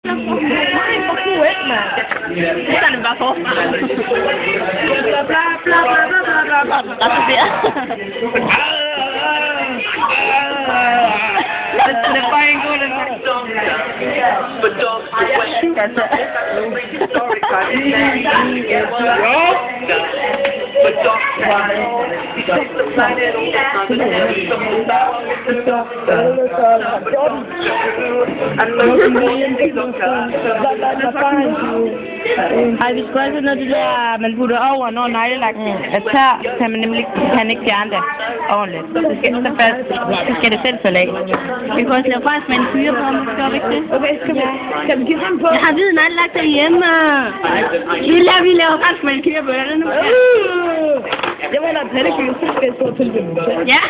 Det kan du bare forestille dig. Det er bare en god den her. Ej, vi skal også noget det der, man putter over, når neglelakten er tør, kan man nemlig ikke fjerne det ordentligt. Det skal så fast, så skal det selv falde af. Vi kan også lave fransk med en fyre på, om vi skal ikke det. Okay, skal vi give ham på? Jeg har hvid neglelagt derhjemme. Vi laver fransk med en fyre på, er det nu? Jeg vil have pattekyr, så skal jeg stå til det. Ja.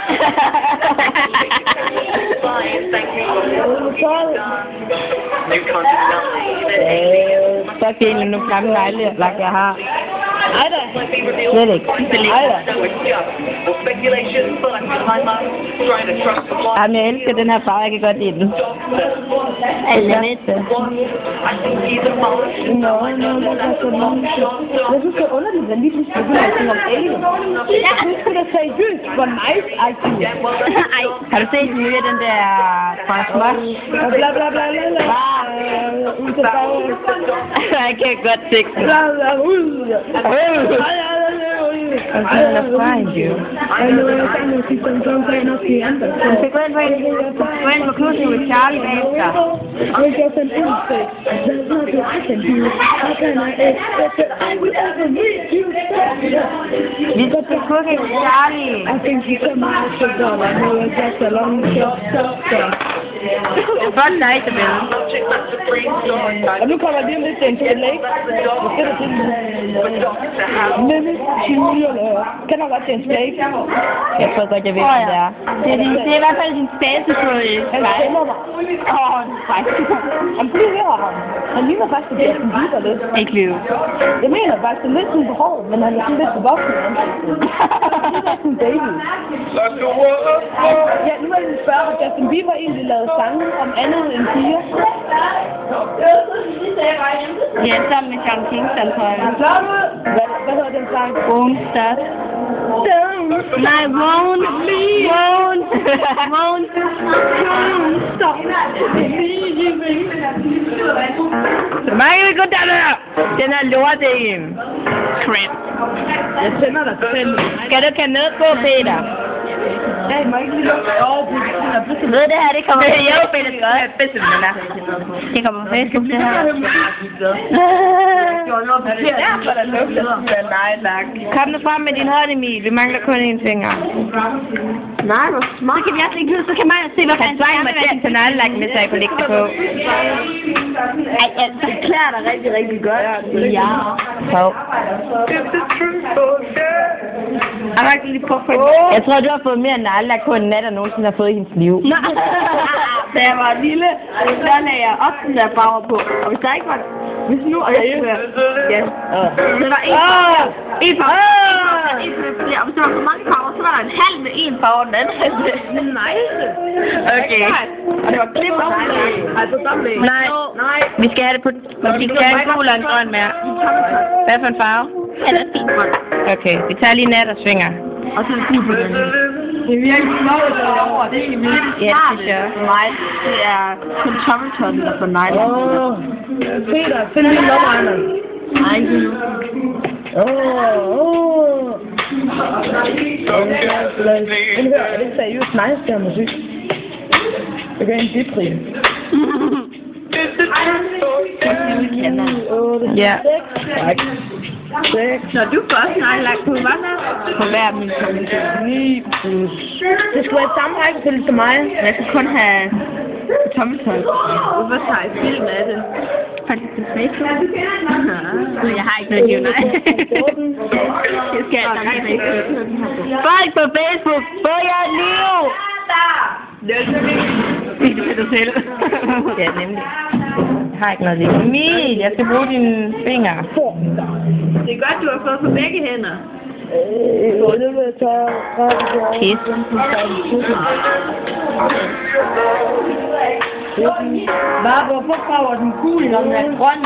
Så er det egentlig nogle gamle neglelagt, jeg har. Ej da. Slet ikke. Ej da. Jamen, jeg elsker den her farve, jeg kan godt lide den. Alle ved det. Jeg synes, det er underligt, at lige pludselig begynder at sige om alien. Jeg synes, det er seriøst, hvor nice-agtigt. Ej, har du set den nye, den der fra Smash? Bla bla bla bla bla. Jeg kan godt se den. Bla bla bla. I'm gonna find you. I know I'm gonna see some kind of the end. Du skal gå ind på Cruising with Charlie bagefter. I just an instinct. There's nothing I can do. How can I expect that I will ever meet you? Vi skal til Cruising with Charlie. I think you come out of the door. I know it's just a long shot. Godt lejtebillede. Og nu kommer lige lidt til en spil, ikke? Nu skal du til kan du godt til en spil, ikke? Jeg tror godt, jeg ved, hvad det er. Det er i hvert fald din statusrøde. Han kender mig. Han bliver ved ham. Han ligner faktisk til Justin Bieber lidt. Ikke lyve. Jeg mener faktisk, det er lidt sådan på håret, men han er sådan lidt på voksen. Han er sådan en baby. Ja, nu vil jeg spørge, at Justin Bieber egentlig lavede sange om andet end piger. Ja, sammen med Sean Kingston, tror jeg. Hvad hedder den sang? Won't stop. Nej, won't stop. Mange godt der. Den er lorten. Crap. Jeg sender dig til den. Skal du kan noget på, Peter? Ja, jeg må ikke lige lukke. Ved det her, det kommer til at hjælpe det godt. Det kommer på Facebook, det her. Kom nu frem med din hånd, Emil. Vi mangler kun en finger. Nej, hvor smart. Så kan vi også ikke se, så kan man se, hvad han svarer med den til neglelagt, hvis jeg kunne lægge det på. Ej, det klæder dig rigtig, rigtig godt. Ja. Så. Jeg tror, du har fået mere neglelagt på en nat, der nogensinde har fået i hendes liv. Nej. Da jeg var lille, der lagde jeg også den der farver på. Og hvis der ikke var... Hvis nu... Og jeg skulle... Ja. Det var en farve. Og hvis der var for mange farver, så var der en halv med en farve, og den anden halv med... Nej. Okay. Og det var klip og altså dobbelt. Nej. Vi skal have det på... Vi skal have en gul og en grøn mere. Hvad for en farve? Eller fin grøn. Okay, vi tager lige nat og svinger. Og så er det på den. Det er virkelig småt derovre, det er egentlig virkelig smart for mig. Det er kun tommelton, der får negle. Peter, find lige lommeregner. Nej, ikke nu. Er det seriøst nice, der musik? Det gør en dipri. Ja. Når du får også neglelagt på, hvad der? På hver min tommelton. Det skal være samme rækkefølge som mig. Jeg skal kun have tommelton. Hvorfor tager jeg film af det? Faktisk til Facebook. Jeg har ikke noget liv, nej. Jeg skal altså have Facebook. Folk på Facebook, få jer et liv! Det er til dig selv. Ja, nemlig. Jeg har ikke noget liv. Emil, jeg skal bruge dine fingre. Det er godt, du har fået på begge hænder. Pis. Hvorfor farver den gul, når den er grøn?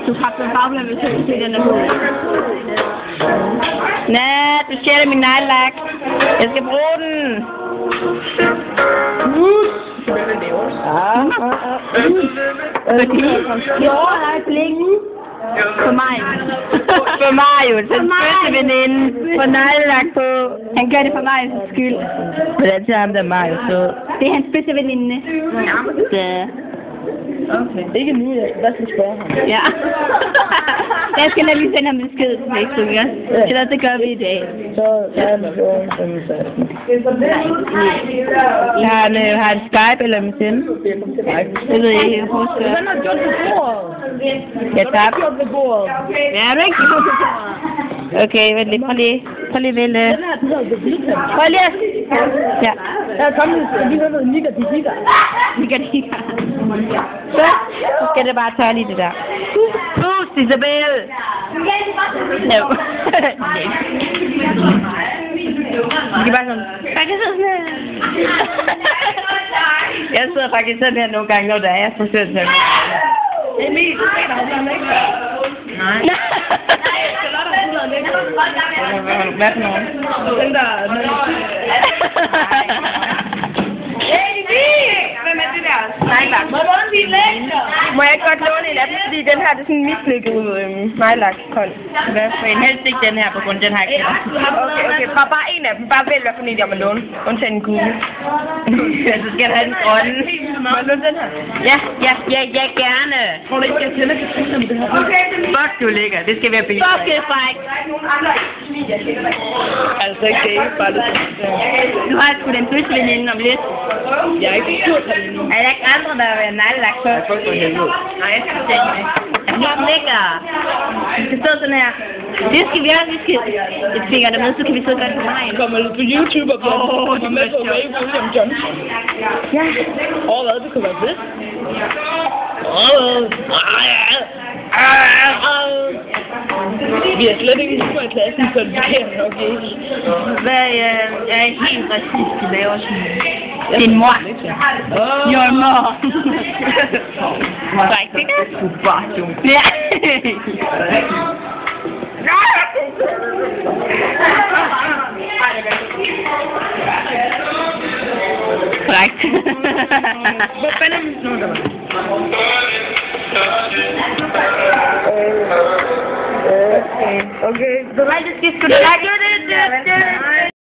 Du har haft en bagland, hvis du ser den er på. Nej, du stjæler min nejlak. Jeg skal bruge den. For mig. For Marius, den første veninde. For nejlak på. Han gør det for mig skyld. Hvordan ser ham der Marius så? Det er hans bedste veninde. Ja. Okay. Ikke nu, jeg skal bare spørge ham. Ja. Jeg skal nemlig sende ham besked på Facebook, ja. Ellers det gør vi i dag. Så er han på har han Skype eller MSN? Det ved jeg ikke, husker. Hvordan har du gjort det bordet? Jeg tabte. Ja, det er ikke gjort det bordet. Okay, vent lige. Prøv lige vel. Den her, du har det blidt her. Prøv lige. Ja. Jeg er kommet, vi har noget nikker. Så skal det bare tørre lige det der. Isabel! No. Det er bare sådan. Jeg kan sidde sådan her. Jeg sidder faktisk sådan her nogle gange, når der er så sødt til mig. Emil, du ser dig også ikke? Nej. Hvad for nogen? Den der... Hvem er det der? Nejlak. Må du låne din lektier? Må jeg ikke godt låne en af dem, fordi den her det er sådan en mislykket nejlak-kold. Hvad for en? Helst ikke den her, på grund af den her ikke. Okay. Bare en af dem. Bare vælg, hvad for en jeg må låne. Undtagen en kugle. Så skal jeg have den grønne. Må jeg låne den her? Ja, gerne. Tror du ikke, jeg tænder kan sige om det her? Okay, fuck, du ligger. Det skal være billigt. Fuck, det er fræk. Altså ikke det, bare lidt. Du har sgu den første veninde om lidt. Jeg er ikke spurgt her endnu. Er der ikke andre, der vil have nejlagt på? Jeg får ikke helvede. Nej, jeg skal ikke med. Jeg bliver lækker. Vi skal stå sådan her. Det skal vi også. Vi skal tvinge dig med, så kan vi sidde godt på mig. Jeg kommer lidt på YouTube og kommer med på Ray William Johnson. Ja. Hvad? Det kunne være fedt. Vi er slet ikke i klassen, så det kan jeg nok ikke. Jeg er helt racist, du laver sådan. Din mor. Your mor. Rigtig godt. Ja. Korrekt. Hvad fanden nu der var? Okay. Så hvad det skal du lage det?